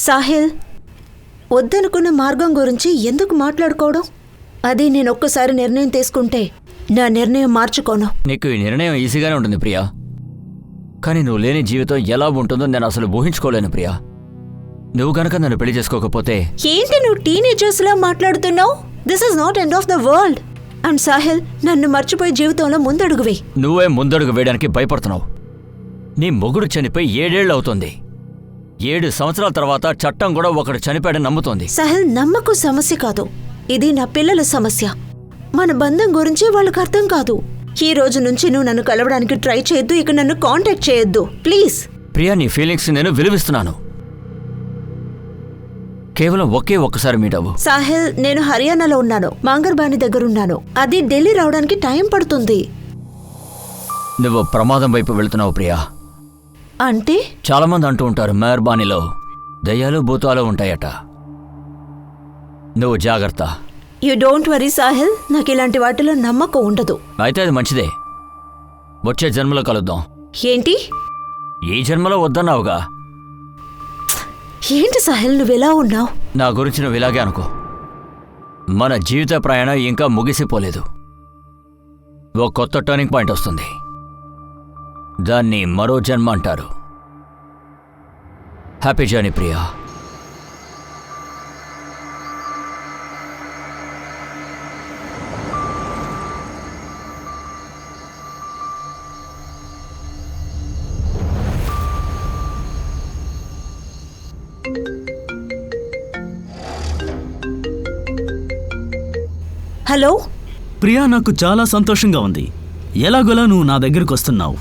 సాహిల్, వద్దనుకున్న మార్గం గురించి ఎందుకు మాట్లాడుకోవడం? అది నేను ఒక్కసారి నిర్ణయం తీసుకుంటే నా నిర్ణయం మార్చుకోను. నీకు ఈ నిర్ణయం ఈజీగానే ఉంటుంది ప్రియా, కానీ నువ్వు లేని జీవితం ఎలా ఉంటుందో నేను అసలు ఊహించుకోలేను ప్రియా. నువ్వు గనక నన్ను పెళ్లి చేసుకోకపోతే... ఏంటి నువ్వు టీనేజర్స్లా మాట్లాడుతున్నావు? This is not end of the world. And Sahil, నన్ను మర్చిపోయి జీవితంలో ముందడుగువే. నువ్వే ముందడుగు వేయడానికి భయపడుతున్నావు. నీ మొగుడు చనిపోయి 7 ఏళ్ళు అవుతుంది. 7 సంవత్సరాల తర్వాత చట్టం కూడా ఒకడు చనిపోయాడని నమ్ముతోంది. సాహిల్, నమ్మకం సమస్య కాదు, ఇది నా పిల్లల సమస్య. మన బంధం గురించి వాళ్ళకి అర్థం కాదు. ఈ రోజు నుంచి నువ్వు నన్ను కలవడానికి ట్రై చేయొద్దు, ఇక నన్ను కాంటాక్ట్ చేయొద్దు ప్లీజ్. ప్రియా, నీ ఫీలింగ్స్ నేను విలువిస్తున్నాను. కేవలం ఒక్కసారి మీట్ అవ్వు. సాహిల్, నేను హర్యానాలో ఉన్నాను, మాంగర్బాని దగ్గరున్నాను. అది ఢిల్లీ రావడానికి టైం పడుతుంది. నువ్వు ప్రమాదం వైపు వెళుతున్నావు ప్రియా. అంటే? చాలా మంది అంటూ ఉంటారు మెహర్బానీలో దయ్యాలు భూతాలు ఉంటాయట. నువ్వు జాగ్రత్త. యూ డోంట్ వరీ సాహిల్, నాకు ఇలాంటి వాటిలో నమ్మకం ఉండదు. అయితే అది మంచిదే. వచ్చే జన్మలో కలుద్దాం. ఏంటి? ఈ జన్మలో వద్దన్నావుగా. ఏంటి సాహిల్, నువ్వెలా ఉన్నావు? నా గురించి నువ్వు ఇలాగే అనుకో. మన జీవిత ప్రయాణం ఇంకా ముగిసిపోలేదు. ఓ కొత్త టర్నింగ్ పాయింట్ వస్తుంది. దాన్ని మరో జన్మ అంటారు. Happy journey Priya. Hello Priya, నాకు చాలా సంతోషంగా ఉంది. ఎలాగోలా నువ్వు నా దగ్గరికి వస్తున్నావు.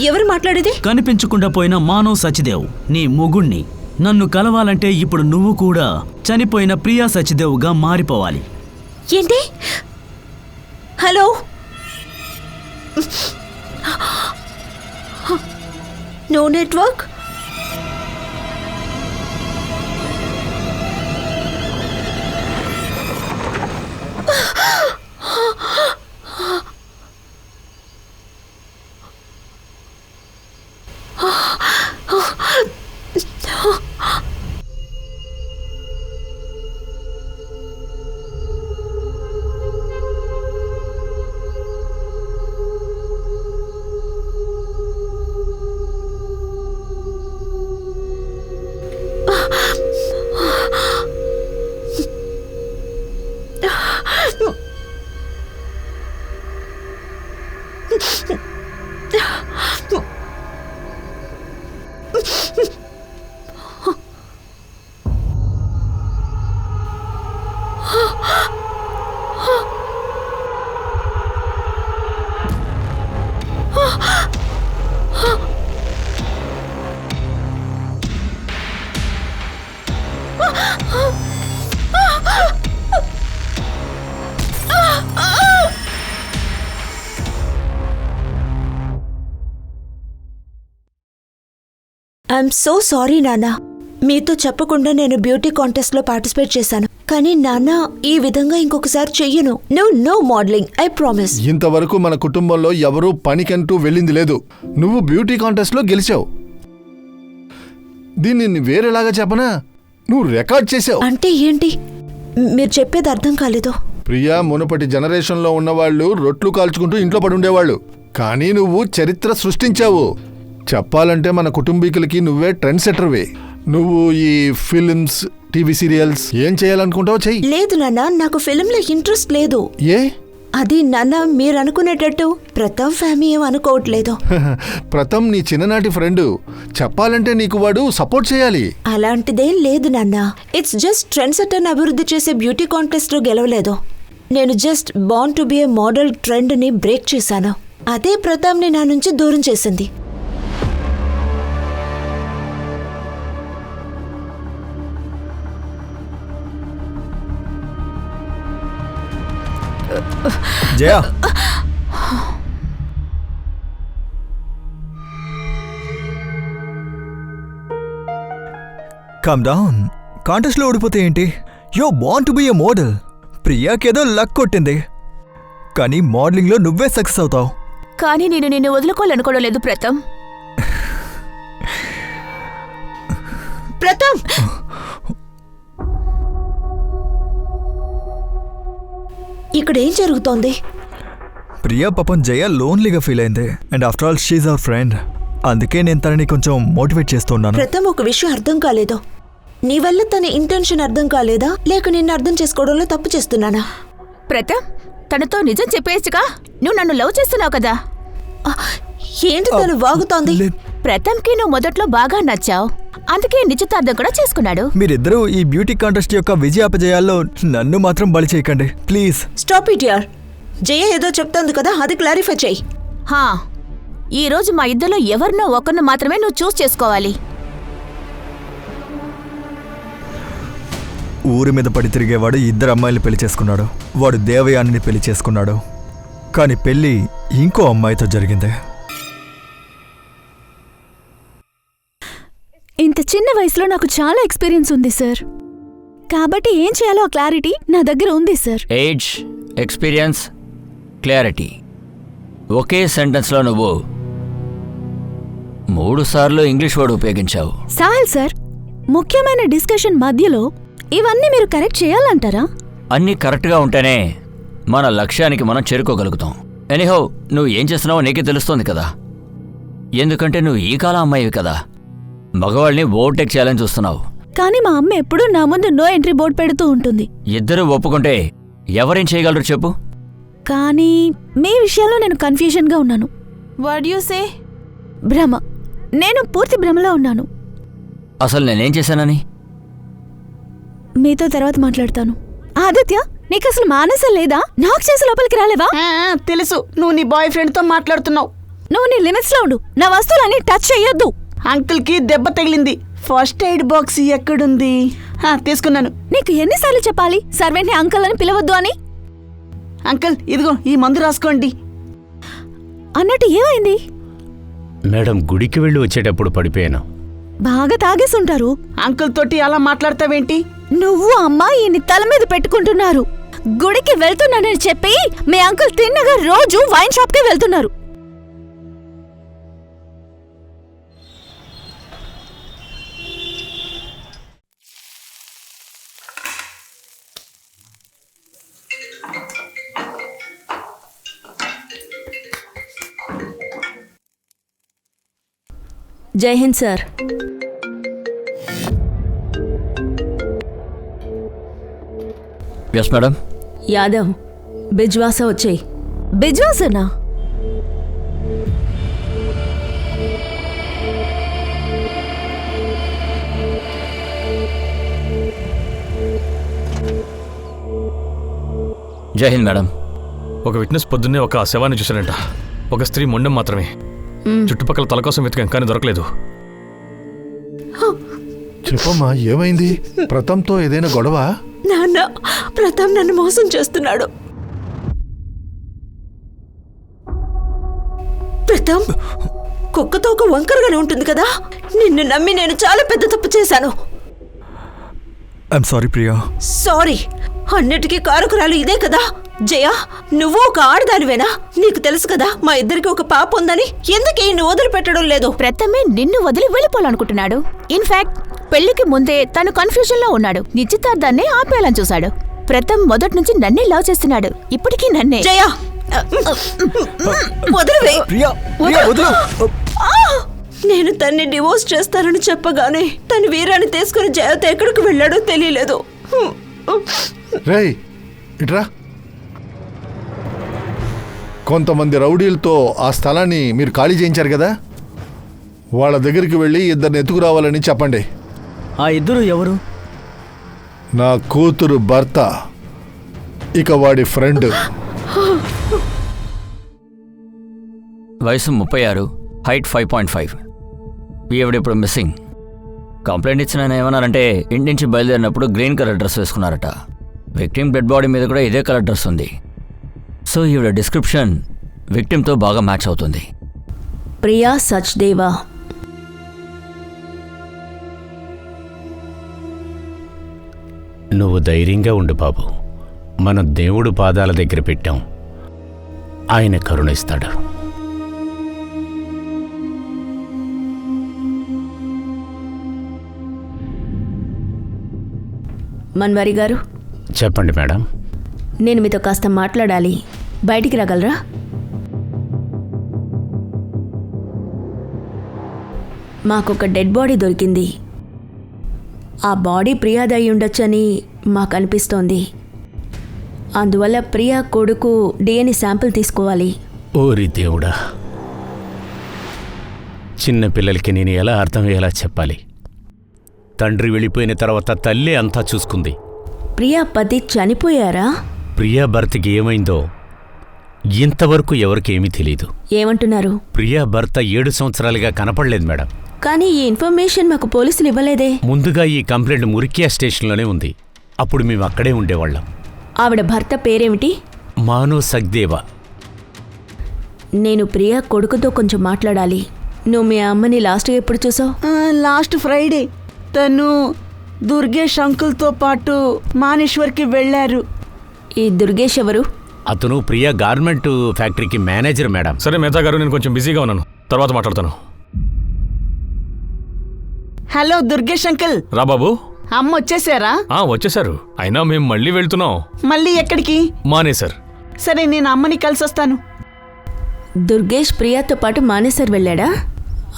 ఎవరు మాట్లాడేది? కనిపించకుండా పోయిన మానవ్ సచిదేవ్, నీ మొగుణ్ణి. నన్ను కలవాలంటే ఇప్పుడు నువ్వు కూడా చనిపోయిన ప్రియా సచిదేవ్గా మారిపోవాలి. ఏంటి? Hello, no network. I'm so sorry నాన్న. మీతో చెప్పకుండా నేను బ్యూటీ కాంటెస్ట్ లో పార్టిసిపేట్ చేశాను. కానీ నాన్న, ఈ విధంగా ఇంకొకసారి చెయ్యను. No modelling, I promise. ఇంతవరకు మన కుటుంబంలో ఎవరూ పనికంటూ వెళ్ళింది లేదు. నువ్వు బ్యూటీ కాంటెస్ట్ లో గెలిచావు. దీన్ని వేరేలాగా చెప్పనా, నువ్వు రికార్డ్ చేసావు. అంటే ఏంటి? మీరు చెప్పేది అర్థం కాలేదు. ప్రియా, మునుపటి జనరేషన్లో ఉన్నవాళ్ళు రొట్లు కాల్చుకుంటూ ఇంట్లో పడి ఉండేవాళ్ళు. కానీ నువ్వు చరిత్ర సృష్టించావు. చెప్పాలంటే మన కుటుంబీకులకి నువ్వే ట్రెండ్ సెటర్వే. నువ్వు ఈ ఫిల్మ్స్, టీవీ సీరియల్స్ ఏం చేయాలనుకుంటావో చెయ్యి. లేదు నాన్న, నాకు ఫిల్మ్లో ఇంట్రెస్ట్ లేదు. ఏ? అది నాన్న, మీరు అనుకునేటట్టు ప్రతాప్ ఫ్యామిలీ ఏం అనుకోవట్లేదు. ప్రతాప్ నీ చిన్ననాటి ఫ్రెండ్. చెప్పాలంటే నీకు వాడు సపోర్ట్ చేయాలి. అలాంటిదేం లేదు నాన్న. ఇట్స్ జస్ట్ ట్రెండ్ సెటర్ని అభివృద్ధి చేసే బ్యూటీ కాంటెస్ట్లో గెలవలేదు. నేను just born to be a model ట్రెండ్ని బ్రేక్ చేశాను. అదే ప్రతాప్ని నా నుంచి దూరం చేసింది. జయా, కమ్ డౌన్. కాంటెస్ట్లో ఓడిపోతే ఏంటి? Yo born to be a model. ప్రియాకేదో లక్ కొట్టింది, కానీ మోడలింగ్లో నువ్వే సక్సెస్ అవుతావు. కానీ నేను నిన్ను వదులుకోవాలనుకోవడం లేదు ప్రతాప్. ప్రతాప్ ఇక్కడ ఏం జరుగుతోంది? ప్రియా పాపం జయ లోన్లీగా ఫీల్ అయింది. And after all she's our friend. అందుకే నేను తనని కొంచెం మోటివేట్ చేస్తున్నాను. ప్రథమ్ ఒక విషయం అర్థం కాలేదు. నీ వల్ల తన ఇంటెన్షన్ అర్థం కాలేదా, లేక నిన్ను అర్థం చేసుకోవడంలో తప్పు చేస్తున్నానా? ప్రతాప్, తనతో నిజం చెప్పేయచ్చుగా. నువ్వు నన్ను లవ్ చేస్తున్నావు కదా. ఏంటి తను వాగుతోంది? ప్రతాప్కి నువ్వు మొదట్లో బాగా నచ్చావు, అందుకే నిశ్చితార్థం కూడా చేసుకున్నాడు. మీరిద్దరూ ఈ బ్యూటీ కాంటెస్ట్ యొక్క విజయాపజయాల్లో నన్ను మాత్రం బలి చేయకండి ప్లీజ్. స్టాప్ ఇట్ యార్. జయ ఏదో చెప్తోంది కదా, అది క్లారిఫై చెయ్యి. హా, ఈరోజు మా ఇద్దరిలో ఎవరినో ఒకరిని మాత్రమే నువ్వు చూస్ చేసుకోవాలి. ఊరి మీద పడి తిరిగేవాడు 2 అమ్మాయిలు పెళ్లి చేసుకున్నాడు. వాడు దేవయానిని పెళ్లి చేసుకున్నాడు. కానీ పెళ్లి ఇంకో అమ్మాయితో జరిగింది. ఇంత చిన్న వయసులో నాకు చాలా ఎక్స్పీరియన్స్ ఉంది సార్. కాబట్టి ఏం చేయాలో ఆ క్లారిటీ నా దగ్గర ఉంది సార్. ఏజ్, ఎక్స్పీరియన్స్, క్లారిటీ ఒకే సెంటెన్స్లో నువ్వు 3 సార్లు ఇంగ్లీష్ వర్డ్ ఉపయోగించావు. సాహెల్ సార్, ముఖ్యమైన డిస్కషన్ మధ్యలో ఇవన్నీ మీరు కరెక్ట్ చేయాలంటారా? అన్నీ కరెక్ట్గా ఉంటేనే మన లక్ష్యానికి మనం చేరుకోగలుగుతాం. ఎనీహౌ, నువ్వు ఏం చేస్తున్నావో నీకే తెలుస్తోంది కదా. ఎందుకంటే నువ్వు ఈ కాలం అమ్మాయివి కదా. మగవాళ్ళని ఓవర్టేక్ చేయాలని చూస్తున్నావు. కానీ మా అమ్మ ఎప్పుడూ నా ముందు నో ఎంట్రీ బోర్డు పెడుతూ ఉంటుంది. ఇద్దరు ఒప్పుకుంటే ఎవరేం చేయగలరు చెప్పు? కానీ మీ విషయంలో నేను కన్ఫ్యూజన్గా ఉన్నాను. What you say? భ్రమ. నేను పూర్తి భ్రమలో ఉన్నాను. అసలు నేనేం చేశానని? మీతో తర్వాత మాట్లాడతాను. ఆదిత్య, నీకు అసలు మానసం లేదా? నాకు చేసి లోపలికి రాలేవా? తెలుసు, నువ్వు నీ బాయ్ ఫ్రెండ్తో మాట్లాడుతున్నావు. నువ్వు నీ లిమిట్స్లో ఉండు. నా వస్తువులన్నీ టచ్ చెయ్యొద్దు. అంకుల్కి దెబ్బ తగిలింది. ఫస్ట్ ఎయిడ్ బాక్స్ ఎక్కడుంది? తీసుకున్నాను. నీకు ఎన్నిసార్లు చెప్పాలి సర్వెంట్ని అంకల్ అని పిలవద్దు అని? అంకుల్, ఇదిగో ఈ మందు రాసుకోండి. అన్నట్టు ఏమైంది? మేడం, గుడికి వెళ్ళి వచ్చేటప్పుడు పడిపోయాను. బాగా తాగేసుంటారు. అంకుల్ తోటి అలా మాట్లాడతావేంటి? నువ్వు అమ్మా ఈయన్ని తల మీద పెట్టుకుంటున్నారు. గుడికి వెళ్తున్నానని చెప్పి మీ అంకుల్ తిన్నగా రోజు వైన్ షాప్కి వెళ్తున్నారు. Jai Hind sir. Yes madam. Yadav, బిజ్వాస వచ్చేయి. బిజ్వాసనా? జై హింద్ మేడం. ఒక విట్నెస్ పొద్దున్నే ఒక శవాన్ని చూశాడంట. ఒక స్త్రీ మొండెం మాత్రమే. చుట్టుపక్కల తల కోసం వెతికాం కానీ దొరకలేదు. చెప్పమ్మా, ఏమైంది? ప్రథమ్తో ఏదైనా గొడవ? నాన్న, ప్రతాప్ నన్ను మోసం చేస్తున్నాడు. ప్రతాప్, కుక్కతో ఒక వంకరగానే ఉంటుంది కదా. నిన్ను నమ్మి నేను చాలా పెద్ద తప్పు చేశాను. I'm sorry Priya. సారీ. అన్నిటికీ కారకురాలు ఇదే కదా. జయ, నువ్వు ఒక ఆడదానివేనా? నీకు తెలుసు కదా మా ఇద్దరికి ఒక పాప ఉందని. ఎందుకే నువ్వు వదిలిపెట్టడం లేదు? ప్రథమే నిన్ను వదిలి వెళ్ళిపోవాలనుకుంటున్నాడు. ఇన్ఫాక్ట్ పెళ్లికి ముందే తను కన్ఫ్యూజన్ లో ఉన్నాడు. నిశ్చితార్థాన్నే ఆపేయాలని చూశాడు. ప్రథమ్ మొదటి నుంచి నన్నే లవ్ చేస్తున్నాడు. ఇప్పటికీ నన్నే. జయ, వదిలివే. ప్రియా, ప్రియా, వదిలు. నేను తన్ని డివోర్స్ చేస్తానని చెప్పగానే తను వీరాన్ని తీసుకుని జయతో ఎక్కడికి వెళ్ళాడో తెలియలేదు. రేయ్, ఇట్రా. కొంతమంది రౌడీలతో ఆ స్థలాన్ని మీరు ఖాళీ చేయించారు కదా, వాళ్ళ దగ్గరికి వెళ్ళి 2 ఎత్తుకురావాలని చెప్పండి. ఆ ఇద్దరు ఎవరు? నా కూతురు భర్త, ఇక వాడి ఫ్రెండ్. వయసు 36, హైట్ 5.5. ఈవిడిప్పుడు మిస్సింగ్. కంప్లైంట్ ఇచ్చిన ఆయన ఏమన్నారంటే ఇంటి నుంచి బయలుదేరినప్పుడు గ్రీన్ కలర్ డ్రెస్ వేసుకున్నారట. విక్టిమ్ డెడ్ బాడీ మీద కూడా ఇదే కలర్ డ్రెస్ ఉంది. సో ఈవిడ డిస్క్రిప్షన్ విక్టిమ్తో బాగా మ్యాచ్ అవుతుంది. ప్రియా సచ్దేవా. నువ్వు ధైర్యంగా ఉండు బాబు. మనం దేవుడు పాదాల దగ్గర పెట్టాం, ఆయన కరుణిస్తాడు. మన్వారి గారు, చెప్పండి మేడం. నేను మీతో కాస్త మాట్లాడాలి. బయటికి రాగలరా? మాకొక డెడ్ బాడీ దొరికింది. ఆ బాడీ ప్రియాది అయి ఉండొచ్చని మాకు అనిపిస్తోంది. అందువల్ల ప్రియా కొడుకు డిఎన్ఏ శాంపిల్ తీసుకోవాలి. ఓరి దేవుడా, చిన్న పిల్లలకి నేను ఎలా అర్థమయ్యేలా చెప్పాలి? తండ్రి వెళ్ళిపోయిన తర్వాత తల్లి అంతా చూసుకుంది. ప్రియా పతి చనిపోయారా? ప్రియా భర్తకి ఏమైందో ఇంతవరకు ఎవరికేమీ తెలీదు. ఏమంటున్నారు? ప్రియా భర్త 7 సంవత్సరాలుగా కనపడలేదు మేడం. కానీ ఈ ఇన్ఫర్మేషన్ మాకు పోలీసులు ఇవ్వలేదే. ముందుగా ఈ కంప్లైంట్ మురికియా స్టేషన్లోనే ఉంది. అప్పుడు మేము అక్కడే ఉండేవాళ్ళం. ఆవిడ భర్త పేరేమిటి? మానో సగ్దేవా. నేను ప్రియా కొడుకుతో కొంచెం మాట్లాడాలి. నువ్వు మీ అమ్మని లాస్ట్గా ఎప్పుడు చూసావు? లాస్ట్ ఫ్రైడే తను దుర్గేష్ అంకుల్తో పాటు మానేశ్వర్కి వెళ్ళారు. ఈ దుర్గేష్ ఎవరు? అతను ప్రియా గార్మెంట్ ఫ్యాక్టరీకి మేనేజర్ మేడం. సరే మేతా గారు, నేను కొంచెం బిజీగా ఉన్నాను, తర్వాత మాట్లాడతాను. Hello Durgesh uncle. రా బాబు. అమ్మ వచ్చేసారా? వచ్చేసారు. అయినా మేము మళ్ళీ వెళ్తున్నాం. మళ్ళీ ఎక్కడికి? మానేసర్. సరే, నేను అమ్మని కలిసొస్తాను. దుర్గేష్ ప్రియాతో పాటు మానేసర్ వెళ్ళాడా?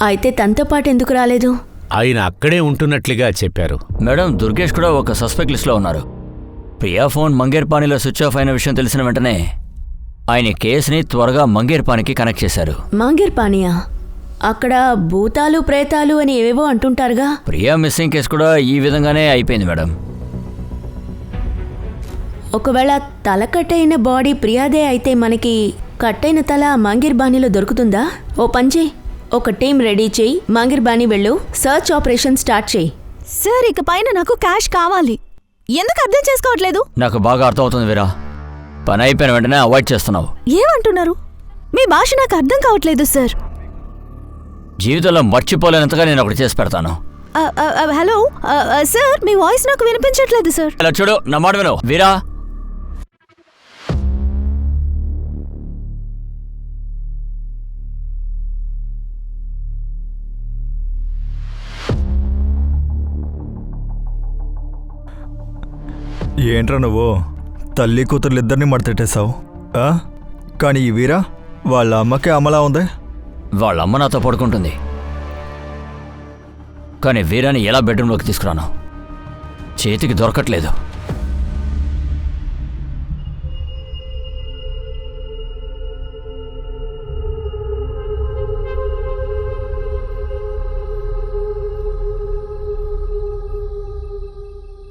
అయితే తనతో పాటు ఎందుకు రాలేదు? ఆయన అక్కడే ఉంటున్నట్లుగా చెప్పారు. మేడం, దుర్గేష్ కూడా ఒక సస్పెక్ట్ లిస్ట్లో ఉన్నారు. ప్రియా ఫోన్ మంగేర్పానీలో స్విచ్ ఆఫ్ అయిన విషయం తెలిసిన వెంటనే ఆయన కేసుని త్వరగా మంగేర్పానికి కనెక్ట్ చేశారు. మంగేర్పానియా? అక్కడ భూతాలు ప్రేతాలు అని ఏవేవో అంటుంటారుగా. ప్రియా మిస్సింగ్ కేసు కూడా ఈ విధంగానే అయిపోయింది మేడం. ఒకవేళ తల కట్టయిన బాడీ ప్రియాదే అయితే మనకి కట్టైన తల మంగేర్బానీలో దొరుకుతుందా? ఓ పంచి, ఒక టీం రెడీ చేయి, మంగేర్బానీ వెళ్ళు, సర్చ్ ఆపరేషన్ స్టార్ట్ చేయి. సార్, ఇక పైన నాకు క్యాష్ కావాలి. ఎందుకు అర్థం చేసుకోవట్లేదు? నాకు బాగా అర్థమవుతుంది వీరా. పని అయిపోయిన వెంటనే అవాయిడ్ చేస్తున్నావు. ఏమంటున్నారు? మీ భాష నాకు అర్థం కావట్లేదు సార్. జీవితంలో మర్చిపోలేనంతగా నేను ఒకటి చేసి పెడతాను. హలో సార్, మీ వాయిస్ నాకు వినిపించట్లేదు సార్. ఇలా చూడు, నా మాట విను వీరా. ఏంట్రా నువ్వు తల్లి కూతుర్లిద్దరిని మడతెట్టేశావు? కానీ ఈ వీరా వాళ్ళ అమ్మకే అమ్మలా ఉంది. వాళ్ళ అమ్మ నాతో పడుకుంటుంది, కానీ వీరాని ఎలా బెడ్రూమ్లోకి తీసుకురాను? చేతికి దొరకట్లేదు.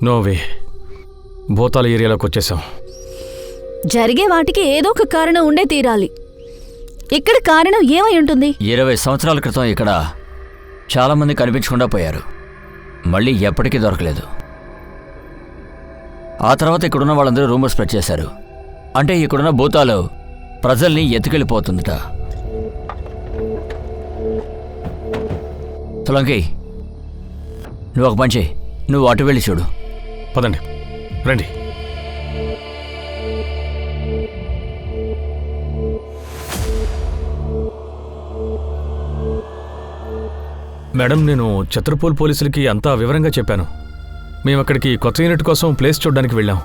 నోవే, భూతాల ఏరియాలోకి వచ్చేసాం. జరిగే వాటికి ఏదో ఒక కారణం ఉండే తీరాలి. ఇక్కడ కారణం ఏమై ఉంటుంది? 20 సంవత్సరాల క్రితం ఇక్కడ చాలామంది కనిపించకుండా పోయారు. మళ్ళీ ఎప్పటికీ దొరకలేదు. ఆ తర్వాత ఇక్కడున్న వాళ్ళందరూ రూమర్ స్ప్రెడ్ చేశారు. అంటే ఇక్కడున్న భూతాలు ప్రజల్ని ఎత్తుకెళ్ళిపోతుందట. సొలంకి, నువ్వు ఒక పంచి, నువ్వు అటు వెళ్ళి చూడు. పదండి, రండి. మేడం, నేను ఛత్రపూల్ పోలీసులకి అంతా వివరంగా చెప్పాను. మేము అక్కడికి కొత్త యూనిట్ కోసం ప్లేస్ చూడడానికి వెళ్ళాం.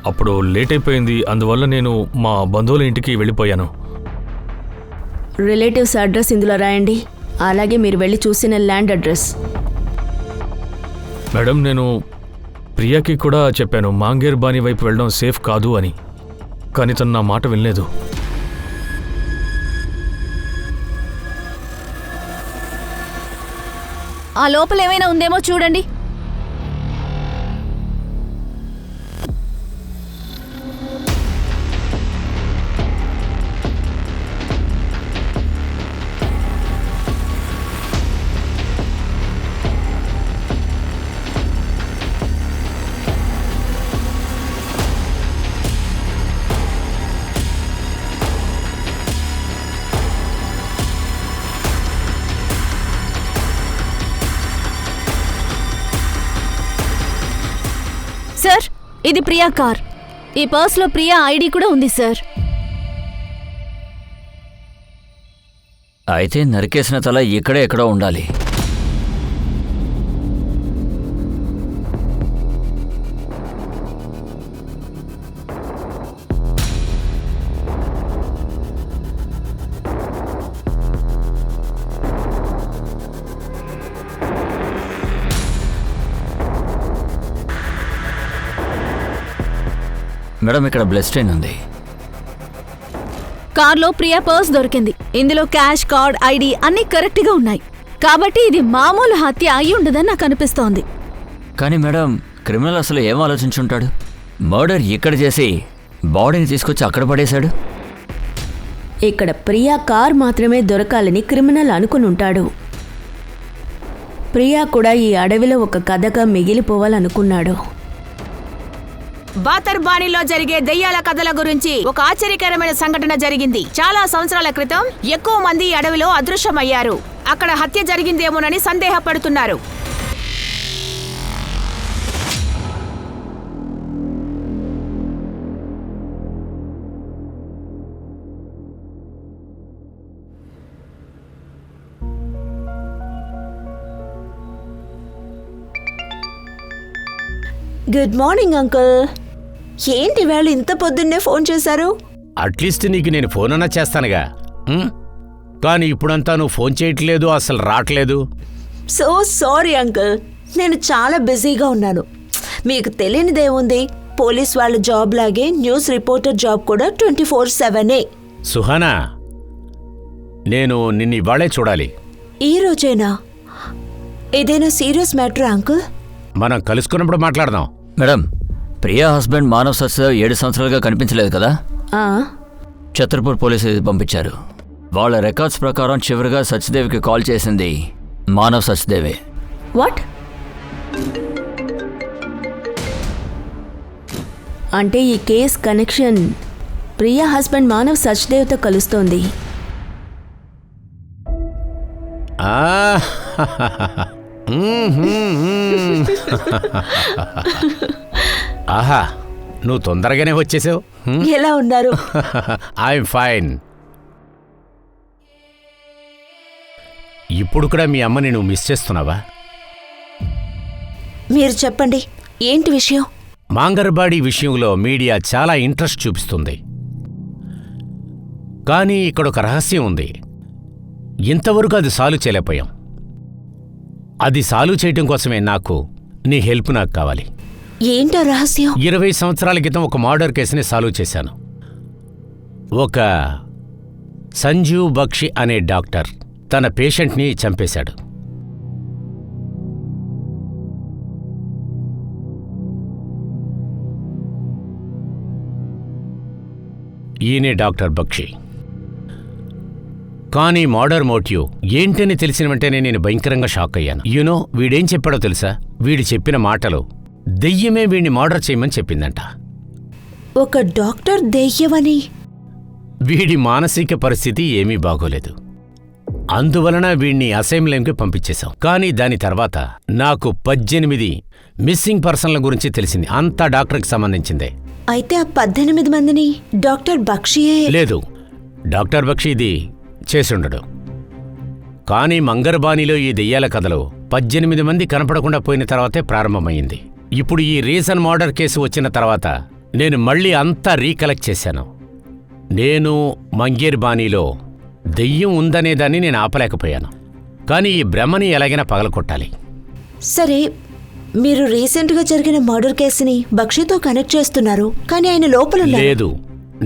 అప్పుడు లేట్ అయిపోయింది. అందువల్ల నేను మా బంధువుల ఇంటికి వెళ్ళిపోయాను. రిలేటివ్స్ అడ్రస్ ఇందులో రాయండి. అలాగే మీరు వెళ్ళి చూసిన ల్యాండ్ అడ్రస్. మేడం, నేను ప్రియాకి కూడా చెప్పాను మాంగేర్బానీ వైపు వెళ్ళడం సేఫ్ కాదు అని. కానీ తను నా మాట వినలేదు. ఆ లోపల ఏమైనా ఉందేమో చూడండి. సార్, ఇది ప్రియా కార్. ఈ పర్స్లో ప్రియా ఐడి కూడా ఉంది సార్. అయితే నరికేసిన తల ఇక్కడే ఎక్కడో ఉండాలి. మేడం ఇక్కడ బ్లడ్ స్టెయిన్ ఉంది. కార్లో ప్రియా పర్స్ దొరికింది. ఇందులో క్యాష్, కార్డ్, ఐడి అన్నీ కరెక్ట్గా ఉన్నాయి. కాబట్టి ఇది మామూలు హత్య అయి ఉండదని నాకు అనిపిస్తోంది. కానీ మేడం క్రిమినల్ అసలు ఏం ఆలోచించుంటాడు? మర్డర్ ఇక్కడ చేసి బాడీని తీసుకొచ్చి అక్కడ పడేశాడు. ఇక్కడ ప్రియా కార్ మాత్రమే దొరకాలని క్రిమినల్ అనుకుని ఉంటాడు. ప్రియా కూడా ఈ అడవిలో ఒక కథగా మిగిలిపోవాలనుకున్నాడు. బాతర్బాణిలో జరిగే దెయ్యాల కథల గురించి ఒక ఆశ్చర్యకరమైన సంఘటన జరిగింది. చాలా సంవత్సరాల క్రితం ఎక్కువ మంది ఈ అడవిలో అదృశ్యమయ్యారు. అక్కడ హత్య జరిగిందేమోనని సందేహపడుతున్నారు. Good morning uncle. ఏంటి వేళ ఇంత పొద్దున్నే ఫోన్ చేశారు? అట్లీస్ట్ నీకు నేను ఫోన్ అన్నా చేస్తానుగా. కానీ ఇప్పుడంతా నువ్వు ఫోన్ చేయట్లేదు, అసలు రావట్లేదు. సో సారీ అంకుల్, నేను చాలా బిజీగా ఉన్నాను. మీకు తెలియనిదేముంది, పోలీస్ వాళ్ళ జాబ్ లాగే న్యూస్ రిపోర్టర్ జాబ్ కూడా 24/7. సుహానా, నేను నిన్ను ఇవాళే చూడాలి. ఈ రోజేనా? ఏదైనా సీరియస్ మ్యాటర్ అంకుల్? మనం కలుసుకున్నప్పుడు మాట్లాడదాం. మేడం ప్రియా హస్బెండ్ మానవ్ సచ్దేవ్ 7 సంవత్సరాలుగా కనిపించలేదు కదా? ఛత్రపూర్ పోలీసులు పంపించారు. వాళ్ళ రికార్డ్స్ ప్రకారం చివరిగా సచ్దేవ్కి కాల్ చేసింది మానవ్ సచ్దేవే. వాట్? అంటే ఈ case connection Priya husband Manav సచ్దేవ్తో కలుస్తోంది. ఆహా, నువ్వు తొందరగానే వచ్చేసావు. ఎలా ఉన్నారు? I'm fine. ఇప్పుడు కూడా మీ అమ్మని నువ్వు మిస్ చేస్తున్నావా? మీరు చెప్పండి, ఏంటి విషయం? మాంగర్బాడి విషయంలో మీడియా చాలా ఇంట్రెస్ట్ చూపిస్తుంది. కానీ ఇక్కడ ఒక రహస్యం ఉంది. ఇంతవరకు అది సాల్వ్ చేయలేకపోయాం. అది సాల్వ్ చేయటం కోసమే నీ హెల్ప్ నాకు కావాలి. ఏంటో రహస్యం? 20 సంవత్సరాల క్రితం ఒక మర్డర్ కేసుని సాల్వ్ చేశాను. ఒక సంజీవ్ బక్షి అనే డాక్టర్ తన పేషెంట్ని చంపేశాడు. ఈయనే డాక్టర్ బక్షి. కానీ మర్డర్ మోటివ్ ఏంటని తెలిసిన వెంటనే నేను భయంకరంగా షాక్ అయ్యాను. యూనో, వీడేం చెప్పాడో తెలుసా? వీడు చెప్పిన మాటలు దెయ్యమే వీడిని మర్డర్ చేయమని చెప్పిందంట. ఒక డాక్టర్ దెయ్యమని? వీడి మానసిక పరిస్థితి ఏమీ బాగోలేదు. అందువలన వీణ్ణి అసైన్మెంట్కి పంపించేశాం. కానీ దాని తర్వాత నాకు 18 మిస్సింగ్ పర్సన్ల గురించి తెలిసింది. అంతా డాక్టర్కి సంబంధించిందే. అయితే ఆ 18 మందిని డాక్టర్ బక్షియే? లేదు, డాక్టర్ బక్షి ఇది చేసుండడు. కానీ మంగర్బానీలో ఈ దెయ్యాల కథలో 18 మంది కనపడకుండా పోయిన తర్వాతే ప్రారంభమైంది. ఇప్పుడు ఈ రీసెంట్ మర్డర్ కేసు వచ్చిన తర్వాత నేను మళ్ళీ అంతా రీకలెక్ట్ చేశాను. నేను మంగేర్బానీలో దెయ్యం ఉందనేదాన్ని నేను ఆపలేకపోయాను. కానీ ఈ భ్రమని ఎలాగైనా పగలకొట్టాలి. సరే, మీరు రీసెంట్గా జరిగిన మర్డర్ కేసుని బక్షితో కనెక్ట్ చేస్తున్నారు, కానీ ఆయన లోపల లేదు.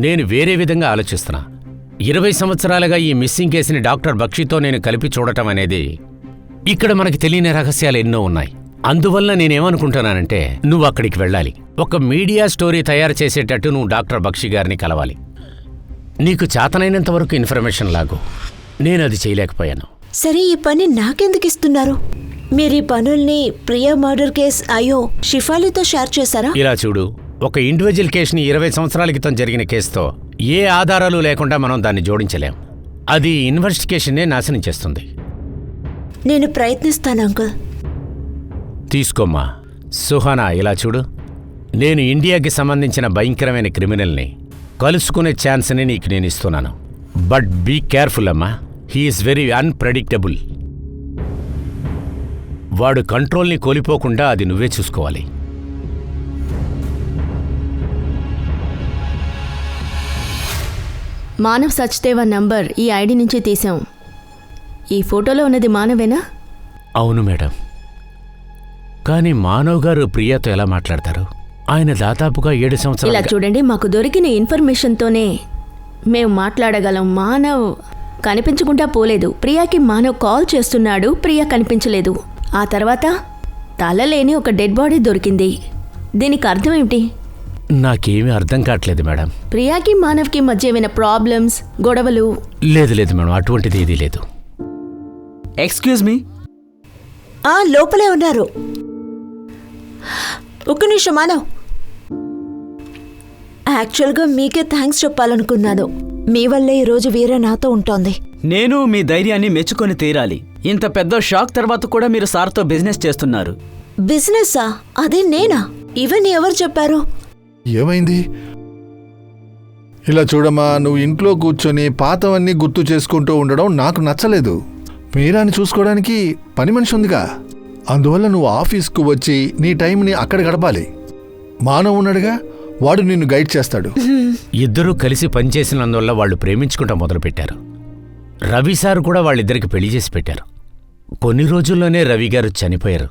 నేను వేరే విధంగా ఆలోచిస్తున్నా. 20 సంవత్సరాలుగా ఈ మిస్సింగ్ కేసుని డాక్టర్ బక్షితో నేను కలిపి చూడటం అనేది, ఇక్కడ మనకి తెలియని రహస్యాలు ఎన్నో ఉన్నాయి. అందువల్ల నేనేమనుకుంటున్నానంటే, నువ్వు అక్కడికి వెళ్ళాలి. ఒక మీడియా స్టోరీ తయారు చేసేటట్టు నువ్వు డాక్టర్ బక్షి గారిని కలవాలి. నీకు చేతనైనంత వరకు ఇన్ఫర్మేషన్ లాగు. నేను అది చేయలేకపోయాను. సరే, ఈ పని నాకెందుకు ఇస్తున్నారు? మీరు ఈ పనుల్ని ప్రియా మర్డర్ కేస్ అయ్యో షిఫాలితో షేర్ చేశారా? ఇలా చూడు, ఒక ఇండివిజువల్ కేసుని 20 సంవత్సరాల క్రితం జరిగిన కేసుతో ఏ ఆధారాలు లేకుండా మనం దాన్ని జోడించలేం. అది ఇన్వెస్టిగేషన్నే నాశనం చేస్తుంది. నేను ప్రయత్నిస్తాను అంకుల్. తీసుకోమ్మా. సుహానా, ఇలా చూడు, నేను ఇండియాకి సంబంధించిన భయంకరమైన క్రిమినల్ని కలుసుకునే ఛాన్స్ని నీకు నేను ఇస్తున్నాను. బట్ బీ కేర్ఫుల్ అమ్మా. He is very unpredictable. వాడు కంట్రోల్ని కోల్పోకుండా అది నువ్వే చూసుకోవాలి. మానవ్ సచ్దేవ్ నంబర్ ఈ ఐడి నుంచి తీసాం. ఈ ఫోటోలో ఉన్నది మానవేనా? అవును మేడం. కానీ మానవ్ గారు ప్రియాతో ఎలా మాట్లాడతారు? ఆయన దాదాపుగా 7 ఇలా సంవత్సరాలు. చూడండి, మాకు దొరికిన ఇన్ఫర్మేషన్తోనే మేము మాట్లాడగలం. మానవ్ కనిపించకుండా పోలేదు. ప్రియాకి మానవ్ కాల్ చేస్తున్నాడు, ప్రియా కనిపించలేదు. ఆ తర్వాత తలలేని ఒక డెడ్ బాడీ దొరికింది. దీనికి అర్థం ఏమిటి? నాకేమీ అర్థం కావట్లేదు మేడం. ప్రియాకి మానవ్కి మధ్య ఏమైనా ప్రాబ్లమ్స్, గొడవలు? లేదు మేడం, అటువంటిది ఏదీ లేదు. Excuse me. లోపలే ఉన్నారు. ఒక్క నిమిషం మానవ్. యాక్చువల్గా మీకే థ్యాంక్స్ చెప్పాలనుకున్నాను. మీ వల్లే ఈరోజు వీర నాతో ఉంటోంది. నేను మీ ధైర్యాన్ని మెచ్చుకొని తీరాలి. ఇంత పెద్ద షాక్ తర్వాత కూడా మీరు సార్తో బిజినెస్ చేస్తున్నారు. బిజినెస్సా? అదే నేనా? ఇవన్నీ ఎవరు చెప్పారు? ఏమైంది? ఇలా చూడమ్మా, నువ్వు ఇంట్లో కూర్చొని పాతవన్నీ గుర్తు చేసుకుంటూ ఉండడం నాకు నచ్చలేదు. మీరాని చూసుకోవడానికి పని మనిషి ఉందిగా, అందువల్ల నువ్వు ఆఫీస్కు వచ్చి నీ టైంని అక్కడ గడపాలి. మానవ్ ఉన్నాడుగా, వాడు నిన్ను గైడ్ చేస్తాడు. ఇద్దరూ కలిసి పనిచేసినందువల్ల వాళ్ళు ప్రేమించుకుంటా మొదలుపెట్టారు. రవి సార్ కూడా వాళ్ళిద్దరికి పెళ్లి చేసి పెట్టారు. కొన్ని రోజుల్లోనే రవి గారు చనిపోయారు.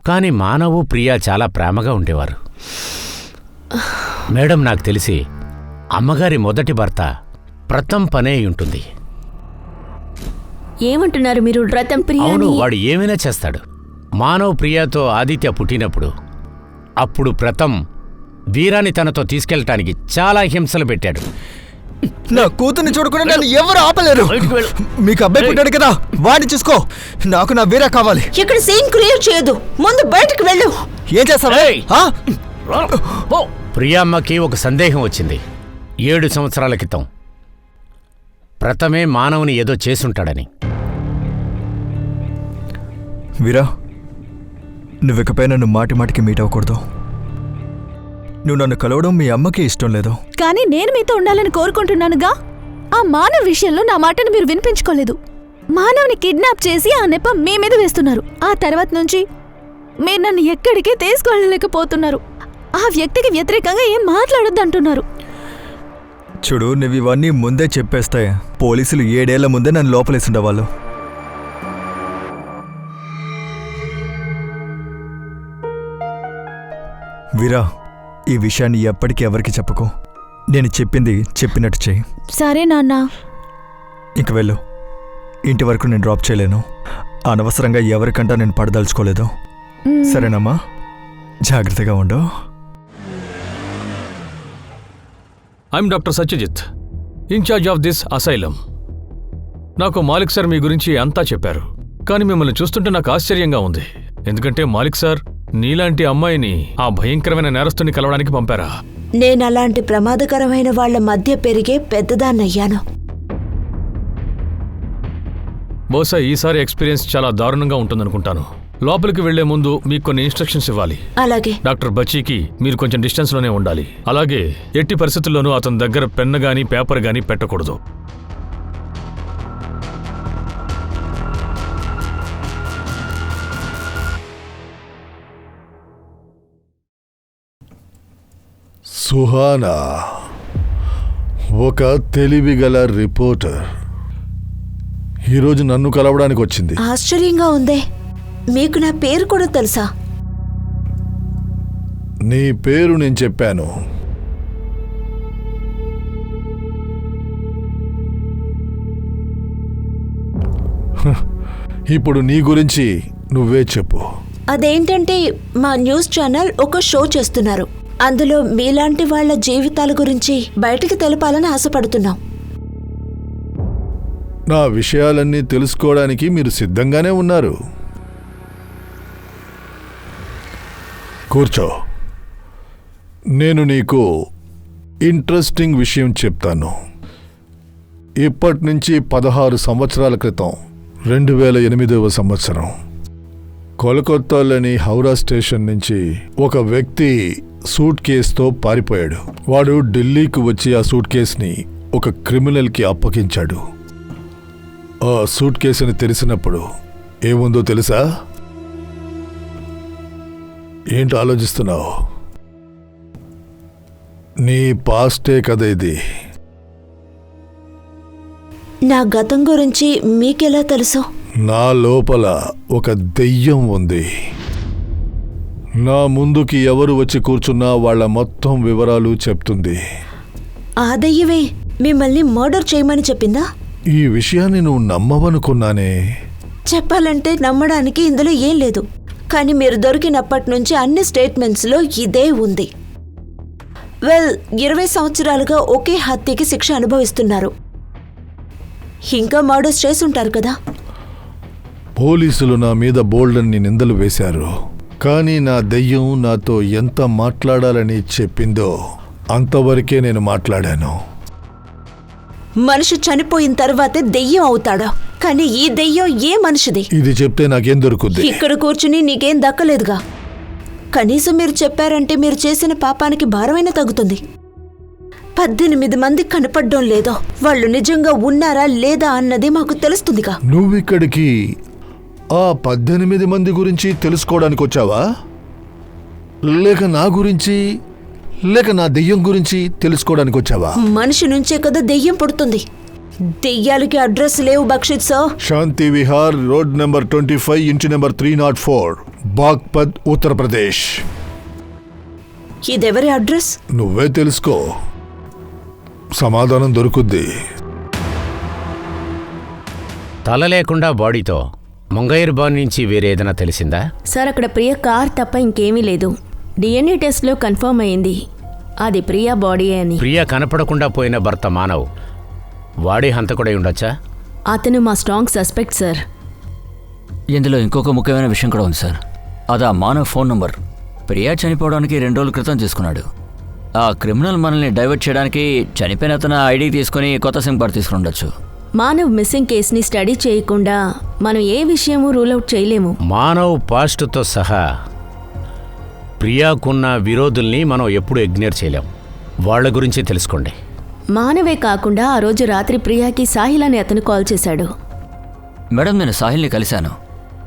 కానీ మానవు ప్రియా చాలా ప్రేమగా ఉండేవారు. మేడం, నాకు తెలిసి అమ్మగారి మొదటి భర్త ప్రతం పనే అయి ఉంటుంది. ఏమంటున్నారు మీరు? రతం అవును, ప్రియాని? వాడు ఏమైనా చేస్తాడు. మానవ్ ప్రియాతో ఆదిత్య పుట్టినప్పుడు అప్పుడు ప్రతం వీరాని తనతో తీసుకెళ్ళటానికి చాలా హింసలు పెట్టాడు. నా కూతుర్ని చూడకుండా నన్ను ఎవరు ఆపలేరు. మీకు అబ్బాయి పుట్టాడు కదా, వాడిని చూసుకో. నాకు నా వీరా కావాలి. ఇక్కడ సీన్ క్రియేట్ చేయదు, ముందు బయటకు వెళ్ళు. ఏం చేస్తావా? ప్రియామ్మకి ఒక సందేహం వచ్చింది. 7 సంవత్సరాల క్రితం ప్రథమే మానవుని ఏదో చేసుంటాడని. వీరా, నువ్వికపై నన్ను మాటి మాటికి మీట్ అవ్వకూడదు. నువ్వు నన్ను కలవడం మీ అమ్మకి ఇష్టం లేదు. కానీ నేను మీతో ఉండాలని కోరుకుంటున్నానుగా. ఆ మానవ్ విషయంలో నా మాటను మీరు వినిపించుకోలేదు. మానవ్ని కిడ్నాప్ చేసి ఆ నెపం మీ మీద వేస్తున్నారు. ఆ తర్వాత నుంచి మీరు నన్ను ఎక్కడికి తీసుకెళ్ళలేకపోతున్నారు. ఆ వ్యక్తికి వ్యతిరేకంగా ఏం మాట్లాడొద్దంటున్నారు. చూడు, నువ్వు ఇవన్నీ ముందే చెప్పేస్తే పోలీసులు 7 ఏళ్ల ముందే నన్ను లోపలేసిండేవాళ్ళు. వీరా, ఈ విషయాన్ని ఎప్పటికీ ఎవరికి చెప్పుకో. నేను చెప్పింది చెప్పినట్టు చెయ్యి. సరే నాన్న. ఇంక వెళ్ళు. ఇంటి వరకు నేను డ్రాప్ చేయలేను. అనవసరంగా ఎవరికంటా నేను పడదలుచుకోలేదు. సరేనమ్మా, జాగ్రత్తగా ఉండు. I'm doctor Satyajit, in charge of this asylum. నాకు మాలిక్ సార్ మీ గురించి అంతా చెప్పారు. కానీ మిమ్మల్ని చూస్తుంటే నాకు ఆశ్చర్యంగా ఉంది. ఎందుకంటే మాలిక్ సార్ నీలాంటి అమ్మాయిని ఆ భయంకరమైన నేరస్తుని కలవడానికి పంపారా? నేనలాంటి ప్రమాదకరమైన వాళ్ల మధ్య పెరిగే పెద్దదాన్నయ్యాను. బహుశా ఈసారి ఎక్స్పీరియన్స్ చాలా దారుణంగా ఉంటుందనుకుంటాను. లోపలికి వెళ్లే ముందు మీకు కొన్ని ఇన్స్ట్రక్షన్స్ ఇవ్వాలి. అలాగే. డాక్టర్ బచ్చీకి మీరు కొంచెం డిస్టెన్స్ లోనే ఉండాలి. అలాగే ఎట్టి పరిస్థితుల్లోనూ అతని దగ్గర పెన్ గానీ పేపర్ గానీ పెట్టకూడదు. సుహానా ఒక తెలివిగల రిపోర్టర్ ఈరోజు నన్ను కలవడానికి వచ్చింది. ఆశ్చర్యంగా ఉందే. మీకు నా పేరు కూడా తెలుసా? నీ పేరు నేను చెప్పాను. ఇప్పుడు నీ గురించి నువ్వే చెప్పు. అదేంటంటే మా న్యూస్ ఛానల్ ఒక షో చేస్తున్నారు. అందులో మీలాంటి వాళ్ళ జీవితాల గురించి బయటికి తెలపాలని ఆశపడుతున్నాం. నా విషయాలన్నీ తెలుసుకోవడానికి మీరు సిద్ధంగానే ఉన్నారు. కూర్చో. నేను నీకు ఇంట్రెస్టింగ్ విషయం చెప్తాను. ఇప్పటి నుంచి 16 సంవత్సరాల క్రితం 2008వ సంవత్సరం కోల్కతాలోని హౌరా స్టేషన్ నుంచి ఒక వ్యక్తి సూట్ కేసుతో పారిపోయాడు. వాడు ఢిల్లీకి వచ్చి ఆ సూట్ కేసుని ఒక క్రిమినల్కి అప్పగించాడు. ఆ సూట్ కేసుని తెరిచినప్పుడు ఏముందో తెలుసా? ఏంటి ఆలోచిస్తున్నావు? నీ పాస్టే కదా ఇది. నా గతం గురించి మీకెలా తెలుసు? నా లోపల ఒక దెయ్యం ఉంది. నా ముందుకి ఎవరు వచ్చి కూర్చున్నా వాళ్ళ మొత్తం వివరాలు చెప్తుంది. ఆ దెయ్యమే మిమ్మల్ని మర్డర్ చేయమని చెప్పిందా? ఈ విషయాన్ని నువ్వు నమ్మవనుకున్నానే. చెప్పాలంటే నమ్మడానికి ఇందులో ఏం లేదు, కానీ మీరు దొరికినప్పటి నుంచి అన్ని స్టేట్మెంట్స్లో ఇదే ఉంది. 20 సంవత్సరాలుగా ఒకే హత్యకి శిక్ష అనుభవిస్తున్నారు. ఇంకా మర్డర్స్ చేసుంటారు కదా? పోలీసులు నా మీద బోల్డన్ని నిందలు వేశారు, కానీ నా దెయ్యం నాతో ఎంత మాట్లాడాలని చెప్పిందో అంతవరకే నేను మాట్లాడాను. మనిషి చనిపోయిన తర్వాతే దెయ్యం అవుతాడా? కానీ ఈ దెయ్యం ఏ మనిషిది? ఇది చెప్తే నాకేం దొరుకుద్ది? ఇక్కడ కూర్చుని నీకేం దక్కలేదుగా. కనీసం మీరు చెప్పారంటే మీరు చేసిన పాపానికి భారమైన తగ్గుతుంది. 18 మంది కనపడడం లేదో, వాళ్ళు నిజంగా ఉన్నారా లేదా అన్నది మాకు తెలుస్తుందిగా. నువ్విక్కడికి ఆ 18 మంది గురించి తెలుసుకోవడానికి వచ్చావా, లేక నా గురించి, లేక నా దెయ్యం గురించి తెలుసుకోవడానికి వచ్చావా? మనిషి నుంచే కదా దెయ్యం పుడుతుంది. దెయ్యాలకి అడ్రస్ లేవు బక్షిత్ సార్. శాంతి విహార్, రోడ్ నెంబర్ 25, ఇంటి నెంబర్ 304, బాగ్పత్, ఉత్తరప్రదేశ్. ఇదెవరి అడ్రస్? నువ్వే తెలుసుకో, సమాధానం దొరుకుద్ది. తల లేకుండా బాడీతో ముంగైర్ బాన్ నుంచి వేరేదైనా తెలిసిందా? సార్, అక్కడ ప్రియ కార్ తప్ప ఇంకేమీ లేదు. డిఎన్ఏ టెస్ట్లో కన్ఫర్మ్ అయింది అది ప్రియా బాడీయే అని. ప్రియ కనపడకుండా పోయిన భర్త మానవ్ వాడే హంతకుడై ఉండొచ్చా? అతను మా స్ట్రాంగ్ సస్పెక్ట్ సార్. ఇందులో ఇంకొక ముఖ్యమైన విషయం కూడా ఉంది సార్. అది ఆ మానవ్ ఫోన్ నంబర్. ప్రియా చనిపోవడానికి 2 రోజుల క్రితం తీసుకున్నాడు. ఆ క్రిమినల్ మనల్ని డైవర్ట్ చేయడానికి చనిపోయిన అతను ఐడి తీసుకుని కొత్త సిమ్ కార్డు తీసుకుని ఉండొచ్చు. మానవ్ మిస్సింగ్ కేసుని స్టడీ చేయకుండా మనం ఏ విషయమూ రూల్ అవుట్ చేయలేము. మానవ్ పాస్ట్తో సహా ప్రియాకున్న విరోధుల్ని మనం ఎప్పుడు ఇగ్నోర్ చేయలేం. వాళ్ళ గురించి తెలుసుకోండి. మానవే కాకుండా ఆ రోజు రాత్రి ప్రియాకి సాహిల్ అని అతను కాల్ చేశాడు. మేడం, నేను సాహిల్ని కలిశాను.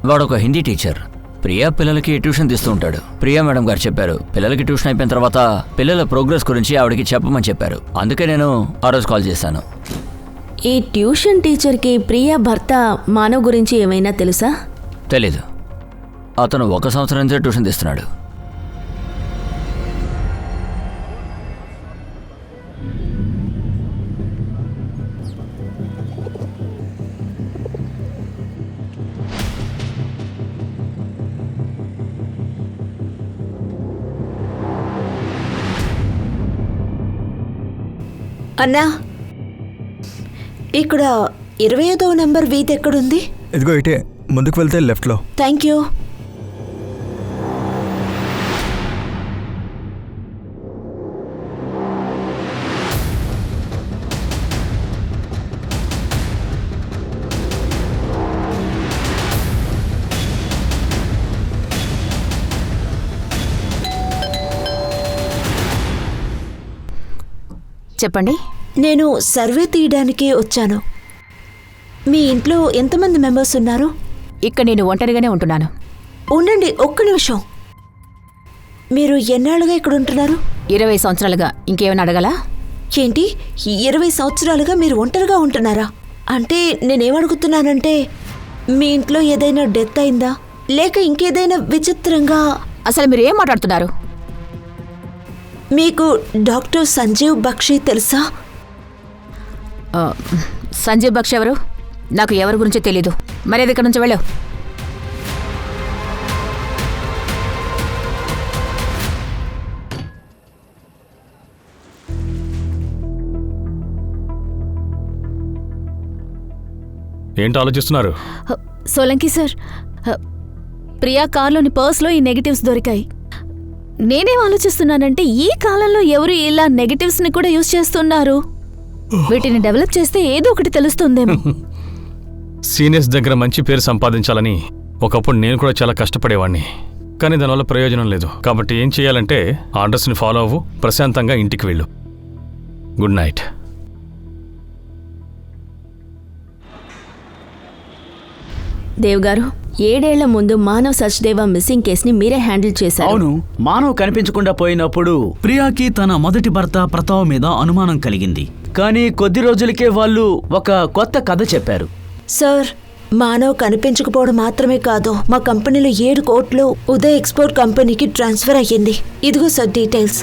వాడు ఒక హిందీ టీచర్. ప్రియా పిల్లలకి ట్యూషన్ తీస్తూ ఉంటాడు. ప్రియా మేడం గారు చెప్పారు, పిల్లలకి ట్యూషన్ అయిపోయిన తర్వాత పిల్లల ప్రోగ్రెస్ గురించి ఆవిడకి చెప్పమని చెప్పారు. అందుకే నేను ఆ రోజు కాల్ చేశాను. ఈ ట్యూషన్ టీచర్కి ప్రియా భర్త మానవ్ గురించి ఏమైనా తెలుసా? తెలీదు. అతను 1 సంవత్సరం నుంచే ట్యూషన్ తీస్తున్నాడు. అన్నా, ఇక్కడ 25వ నంబర్ వీధి ఎక్కడుంది? ఇదిగో ఇటే, ముందుకు వెళ్తే లెఫ్ట్లో. Thank you. చెప్పండి. నేను సర్వే తీయడానికి వచ్చాను. మీ ఇంట్లో ఎంతమంది మెంబర్స్ ఉన్నారు? ఇక్కడ నేను ఒంటరిగానే ఉంటున్నాను. ఉండండి, ఒక్క నిమిషం. మీరు ఎన్నాళ్ళుగా ఇక్కడ ఉంటున్నారు? 20 సంవత్సరాలుగా. ఇంకేమైనా అడగలా? ఏంటి, 20 సంవత్సరాలుగా మీరు ఒంటరిగా ఉంటున్నారా? అంటే నేనేమడుగుతున్నానంటే, మీ ఇంట్లో ఏదైనా డెత్ అయిందా, లేక ఇంకేదైనా విచిత్రంగా? అసలు మీరు ఏం మాట్లాడుతున్నారు? మీకు డాక్టర్ సంజీవ్ బక్షి తెలుసా? సంజీవ్ బక్షి ఎవరు? నాకు ఎవరి గురించి తెలీదు. మరేది ఇక్కడ నుంచి వెళ్ళావు. ఏంటి ఆలోచిస్తున్నారు? సోలంకి సార్, ప్రియా కార్లోని పర్స్లో ఈ నెగటివ్స్ దొరికాయి. నేనేం ఆలోచిస్తున్నానంటే, ఈ కాలంలో ఎవరు ఇలా నెగటివ్స్ని కూడా యూజ్ చేస్తున్నారు? వీటిని డెవలప్ చేస్తే ఏదో ఒకటి తెలుస్తుందేమో. సీనియర్స్ దగ్గర మంచి పేరు సంపాదించాలని ఒకప్పుడు నేను కూడా చాలా కష్టపడేవాడిని. కానీ దానివల్ల ప్రయోజనం లేదు. కాబట్టి ఏం చేయాలంటే, ఆర్డర్స్ని ఫాలో అవ్వు, ప్రశాంతంగా ఇంటికి వెళ్ళు. Good night. దేవ్ గారు, 7 ఏళ్ల ముందు మానవ్ సచ్దేవ మిస్సింగ్ కేసుని మీరే హ్యాండిల్ చేశారు. అవును, మానవ్ కనిపించకుండా పోయినప్పుడు ప్రియాకి తన మొదటి భర్త ప్రతాప్ మీద అనుమానం కలిగింది. కానీ కొద్ది రోజులకే వాళ్ళు ఒక కొత్త కథ చెప్పారు. సార్, మానవ్ కనిపించకపోవడం మాత్రమే కాదు, మా కంపెనీలో 7 కోట్లు ఉదయ్ ఎక్స్పోర్ట్ కంపెనీకి ట్రాన్స్ఫర్ అయ్యింది. ఇదిగో సార్ డీటెయిల్స్.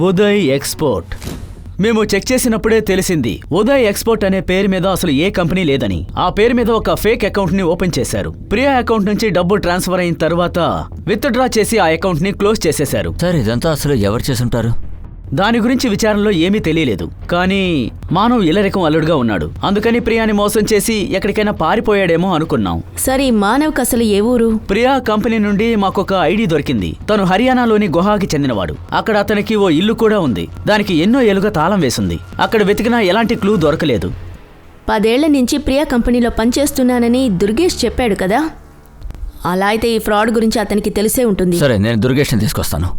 ఉదయ్ ఎక్స్పోర్ట్. మేము చెక్ చేసినప్పుడే తెలిసింది ఉదయ్ ఎక్స్పోర్ట్ అనే పేరు మీద అసలు ఏ కంపెనీ లేదని. ఆ పేరు మీద ఒక ఫేక్ అకౌంట్ ని ఓపెన్ చేశారు. ప్రియా అకౌంట్ నుంచి డబ్బు ట్రాన్స్ఫర్ అయిన తర్వాత విత్డ్రా చేసి ఆ అకౌంట్ ని క్లోజ్ చేసేశారు. సార్ ఇదంతా అసలు ఎవరు చేసుంటారు? దాని గురించి విచారణలో ఏమీ తెలియలేదు. కానీ మానవ్ ఇల్లరికం అల్లుడుగా ఉన్నాడు. అందుకని ప్రియాని మోసం చేసి ఎక్కడికైనా పారిపోయాడేమో అనుకున్నాం. సరే, మానవ్కి అసలు ఏ ఊరు? ప్రియా కంపెనీ నుండి మాకొక ఐడి దొరికింది. తను హర్యానాలోని గుహాకి చెందినవాడు. అక్కడ అతనికి ఓ ఇల్లు కూడా ఉంది. దానికి ఎన్నో ఏళ్లుగా తాళం వేసింది. అక్కడ వెతికినా ఎలాంటి క్లూ దొరకలేదు. 10 ఏళ్ల నుంచి ప్రియా కంపెనీలో పనిచేస్తున్నానని దుర్గేష్ చెప్పాడు కదా. అలా అయితే ఈ ఫ్రాడ్ గురించి అతనికి తెలిసే ఉంటుంది. సరే, నేను దుర్గేష్ని తీసుకొస్తాను.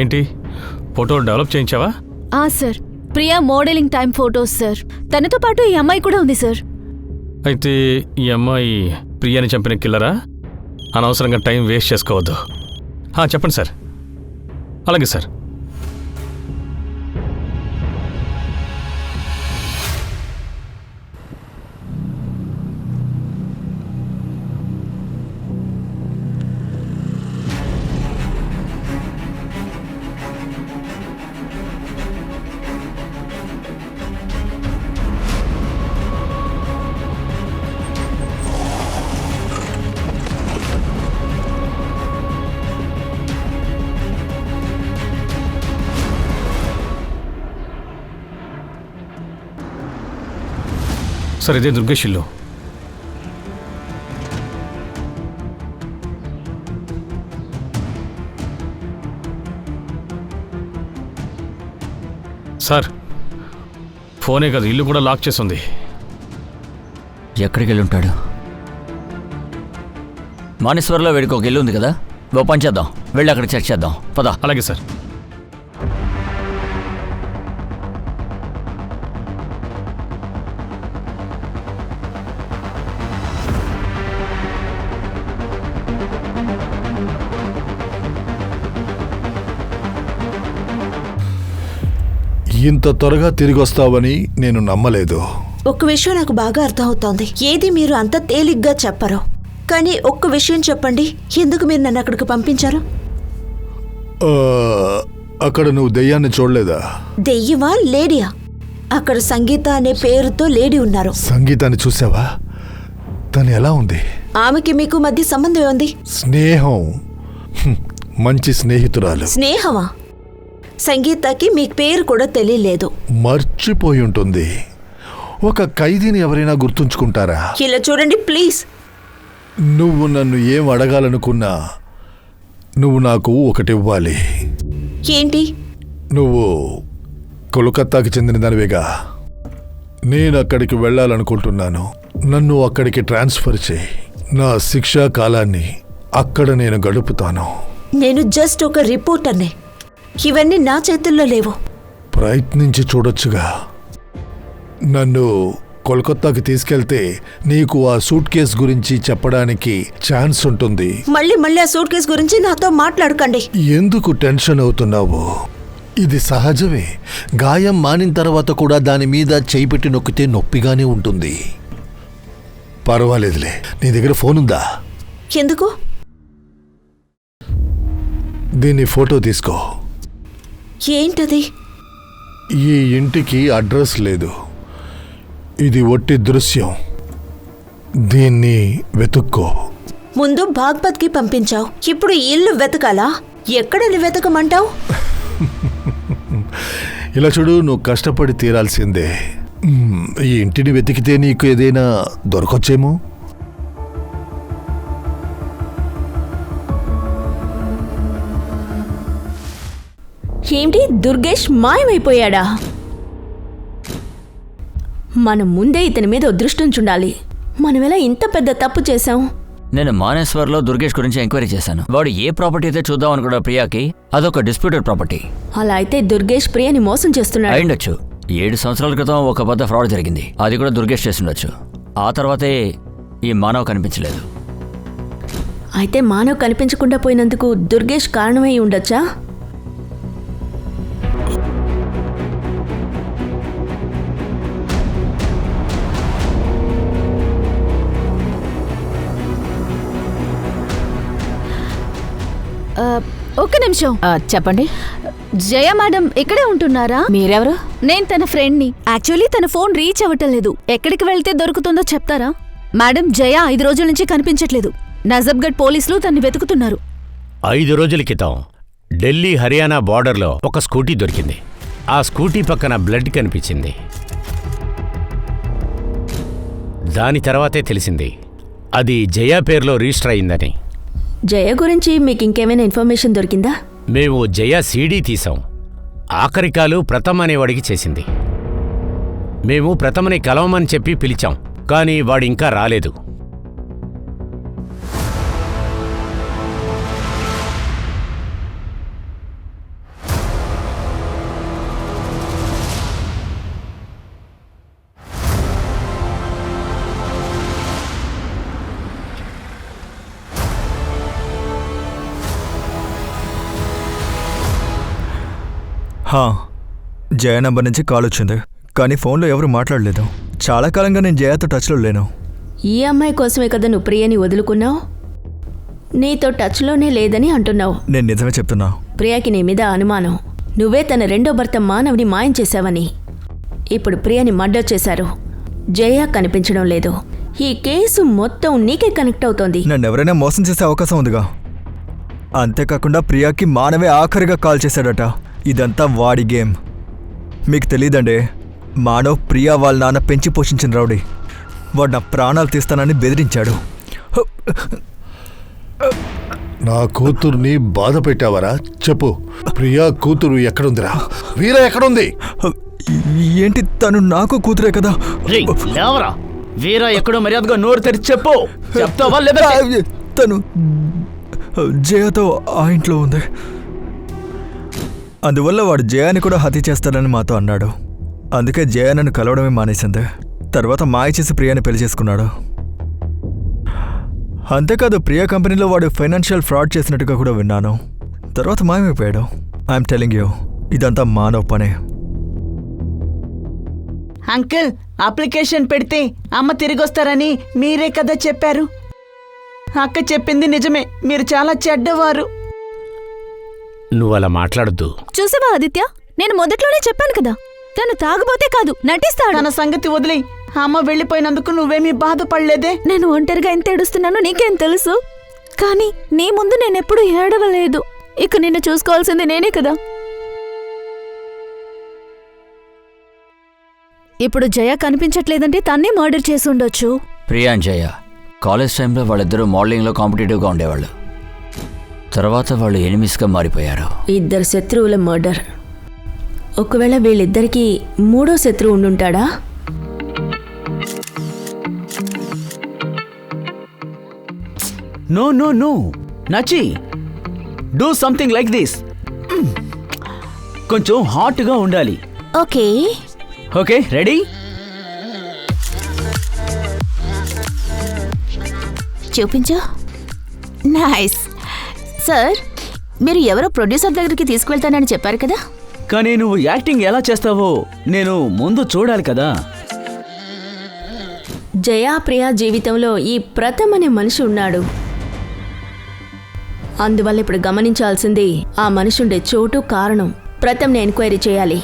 ఏంటి, ఫోటోలు డెవలప్ చేయించావా? Sir, Priya modelling time photos sir. తనతో పాటు ఈ అమ్మాయి కూడా ఉంది సార్. అయితే ఈ అమ్మాయి ప్రియాని చంపిన కిల్లరా? అనవసరంగా టైం వేస్ట్ చేసుకోవద్దు. చెప్పండి సార్. అలాగే సార్. సార్, ఇదే దుర్గేష్ ఇల్లు. సార్, ఫోనే కాదు, ఇల్లు కూడా లాక్ చేసి ఉంది. ఎక్కడికి వెళ్ళి ఉంటాడు? మానేశ్వర్లో వీడికి ఒక ఇల్లు ఉంది కదా, ఓపెన్ చేద్దాం. వెళ్ళి అక్కడ చెక్ చేద్దాం. పద. అలాగే సార్. ఇంత త్వరగా తిరిగి వస్తావని నేను నమ్మలేదు. ఒక్క విషయం నాకు బాగా అర్థమవుతోంది. ఏది మీరు అంత తేలిగ్గా చెప్పరు. కానీ ఒక్క విషయం చెప్పండి, ఎందుకు మీరు నన్ను అక్కడికి పంపించారు? అక్కడ నువ్వు దెయ్యాన్ని చూడలేదా? దెయ్యమా, లేడీయా? అక్కడ సంగీత అనే పేరుతో లేడీ ఉన్నారు. సంగీతాన్ని చూసావా? తను ఎలా ఉంది? ఆమెకి మీకు మధ్య సంబంధం ఏముంది? స్నేహం. మంచి స్నేహితురాలు. స్నేహమా? సంగీతకి మీ పేరు కూడా తెలియలేదు. మర్చిపోయి ఉంటుంది. ఒక ఖైదీని ఎవరైనా గుర్తుంచుకుంటారా? ఇలా చూడండి ప్లీజ్. నువ్వు నన్ను ఏం అడగాలనుకున్నా నువ్వు నాకు ఒకటివ్వాలి. ఏంటి? నువ్వు కోల్కతాకి చెందిన దానివేగా. నేను అక్కడికి వెళ్ళాలనుకుంటున్నాను. నన్ను అక్కడికి ట్రాన్స్ఫర్ చేయి. నా శిక్షా కాలాన్ని అక్కడ నేను గడుపుతాను. నేను జస్ట్ ఒక రిపోర్టర్నే. ఇవన్నీ నా చేతుల్లో లేవు. ప్రయత్నించి చూడొచ్చుగా. నన్ను కోల్కతాకి తీసుకెళ్తే నీకు ఆ సూట్ కేస్ గురించి చెప్పడానికి ఛాన్స్ ఉంటుంది. మళ్ళీ ఆ సూట్ కేస్ గురించి నాతో మాట్లాడకండి. ఎందుకు టెన్షన్ అవుతున్నావు? ఇది సహజమే. గాయం మానిన తర్వాత కూడా దాని మీద చేయి పెట్టి నొక్కితే నొప్పిగానే ఉంటుంది. పర్వాలేదులే. నీ దగ్గర ఫోన్ ఉందా? ఎందుకు? దీన్ని ఫోటో తీసుకో. ఏంటది? ఈ ఇంటికి అడ్రస్ లేదు. ఇది ఒట్టి దృశ్యం. దీన్ని వెతుక్కో. ముందు బాగ్పత్కి పంపించావు, ఇప్పుడు ఇల్లు వెతకాలా? ఎక్కడని వెతకమంటావు? ఇలా చూడు, నువ్వు కష్టపడి తీరాల్సిందే. ఈ ఇంటిని వెతికితే నీకు ఏదైనా దొరకొచ్చేమో. ఏంటి, దుర్గేష్ మాయమైపోయాడా? మనం ముందే ఇతని మీద దృష్టించుండాలి. మనం ఎలా ఇంత పెద్ద తప్పు చేశాం? నేను మానేశ్వర్లో దుర్గేష్ గురించి ఎంక్వైరీ చేశాను. వాడు ఏ ప్రాపర్టీ అయితే చూద్దాం అనుకున్నా ప్రియాకి, అదొక డిస్ప్యూటెడ్ ప్రాపర్టీ. అలా అయితే దుర్గేష్ ప్రియని మోసం చేస్తున్నాడు. అయిండొచ్చు. 7 సంవత్సరాల క్రితం ఒక పెద్ద ఫ్రాడ్ జరిగింది, అది కూడా దుర్గేష్ చేసిండొచ్చు. ఆ తర్వాతే ఈ మానవ్ కనిపించలేదు. అయితే మానవ్ కనిపించకుండా పోయినందుకు దుర్గేష్ కారణమై ఉండొచ్చా? ఒక్క నిమిషం. చెప్పండి. జయ మేడం ఇక్కడే ఉంటున్నారా? మీరెవరు? నేను తన ఫ్రెండ్ని. యాక్చువల్లీ తన ఫోన్ రీచ్ అవ్వటం లేదు. ఎక్కడికి వెళ్తే దొరుకుతుందో చెప్తారా? మేడం, జయ 5 రోజుల నుంచి కనిపించట్లేదు. నజబ్గఢ్ పోలీసులు తన్ని వెతుకుతున్నారు. 5 రోజుల క్రితం ఢిల్లీ హర్యానా బార్డర్లో ఒక స్కూటీ దొరికింది. ఆ స్కూటీ పక్కన బ్లడ్ కనిపించింది. దాని తర్వాతే తెలిసింది అది జయ పేరులో రిజిస్టర్ అయిందని. జయ గురించి మీకు ఇంకేమైనా ఇన్ఫర్మేషన్ దొరికిందా? మేము జయ సీడీ తీసాం. ఆఖరి కాలు ప్రథమ్ అనేవాడికి చేసింది. మేము ప్రథమని కలవమని చెప్పి పిలిచాం, కానీ వాడింకా రాలేదు. జయ నంబర్ నుంచి కాల్ వచ్చింది, కానీ ఫోన్లో ఎవరు మాట్లాడలేదు. చాలా కాలంగా నేను జయతో టచ్లో లేను. ఈ అమ్మాయి కోసమే కదా నువ్వు ప్రియని వదులుకున్నావు. నీతో టచ్లోనే లేదని అంటున్నావు. నేను నిజమే చెప్తున్నా. ప్రియకి నీ మీద అనుమానం. నువ్వే తన రెండో భర్త మానవ్ని మాయం చేశావని. ఇప్పుడు ప్రియని మర్డర్ చేశారు. జయ కనిపించడం లేదు. ఈ కేసు మొత్తం నీకే కనెక్ట్ అవుతోంది. నన్ను ఎవరైనా మోసం చేసే అవకాశం ఉందిగా. అంతేకాకుండా ప్రియాకి మానవే ఆఖరిగా కాల్ చేశాడట. ఇదంతా వాడి గేమ్. మీకు తెలీదండి, మానవ్ ప్రియా వాళ్ళ నాన్న పెంచి పోషించిన రౌడీ. వాడు నా ప్రాణాలు తీస్తానని బెదిరించాడు. నా కూతుర్ని బాధ పెట్టావరా? చెప్పు, ప్రియా కూతురు ఎక్కడుందిరా? వీర ఎక్కడుంది? ఏంటి, తను నాకు కూతురే కదా. లేవరా, వీర ఎక్కడో మర్యాదగా నోరు తెరిచి చెప్పు. చెప్తావా లేదా? తను జయతో ఆ ఇంట్లో ఉంది. అందువల్ల వాడు జయాని కూడా హత్య చేస్తాడని మాతో అన్నాడు. అందుకే జయ నన్ను కలవడమే మానేసింది. తర్వాత మాయ చేసి ప్రియాని పెళ్లి చేసుకున్నాడు. అంతేకాదు, ప్రియా కంపెనీలో వాడు ఫైనాన్షియల్ ఫ్రాడ్ చేసినట్టుగా కూడా విన్నాను. తర్వాత మాయమైపోయాడు. ఐఎమ్ టెలింగ్ యూ, ఇదంతా మానవ పనే. అంకుల్, అప్లికేషన్ పెడితే అమ్మ తిరిగొస్తారని మీరే కదా చెప్పారు. అక్క చెప్పింది నిజమే. మీరు చాలా చెడ్డవారు. నువ్వలా మాట్లాడద్దు. చూసావా ఆదిత్య, నేను మొదట్లోనే చెప్పాను కదా, తను తాగుబోతే కాదు, నటిస్తాడు. తన సంగతి వదిలి అమ్మ వెళ్ళిపోయినందుకు నువ్వేమీ బాధపడలేదే? నేను ఒంటరిగా ఎంత ఏడుస్తున్నానో నీకేం తెలుసు. కానీ నీ ముందు నేనెప్పుడు ఏడవలేదు. ఇక నిన్ను చూసుకోవాల్సింది నేనే కదా. ఇప్పుడు జయ కనిపించట్లేదంటే తన్నే మర్డర్ చేసి ఉండొచ్చు. ప్రియా అండ్ జయ కాలేజ్ టైంలో వాళ్ళిద్దరూ మోడలింగ్లో కాంపిటేటివ్గా ఉండేవాళ్ళు. తర్వాత వాళ్ళు ఎనిమిస్గా మారిపోయారు. 2 శత్రువుల మర్డర్. ఒకవేళ వీళ్ళిద్దరికీ 3వ శత్రువు ఉండుంటాడా? నో నో నో నచి, డూ సంథింగ్ లైక్ దిస్. కొంచెం హాట్గా ఉండాలి. Okay okay, ready? చూపించు. నైస్. సార్, మీరు ఎవరో ప్రొడ్యూసర్ దగ్గరికి తీసుకువెళ్తానని చెప్పారు కదా. కానీ నువ్వు యాక్టింగ్ ఎలా చేస్తావో నేను ముందు చూడాలి కదా. జయా ప్రియా జీవితంలో ఈ ప్రథమ్ అనే మనిషి ఉన్నాడు. అందువల్ల ఇప్పుడు గమనించాల్సింది ఆ మనిషి ఉండే చోటు, కారణం. ప్రథమ్ని ఎంక్వైరీ చేయాలి.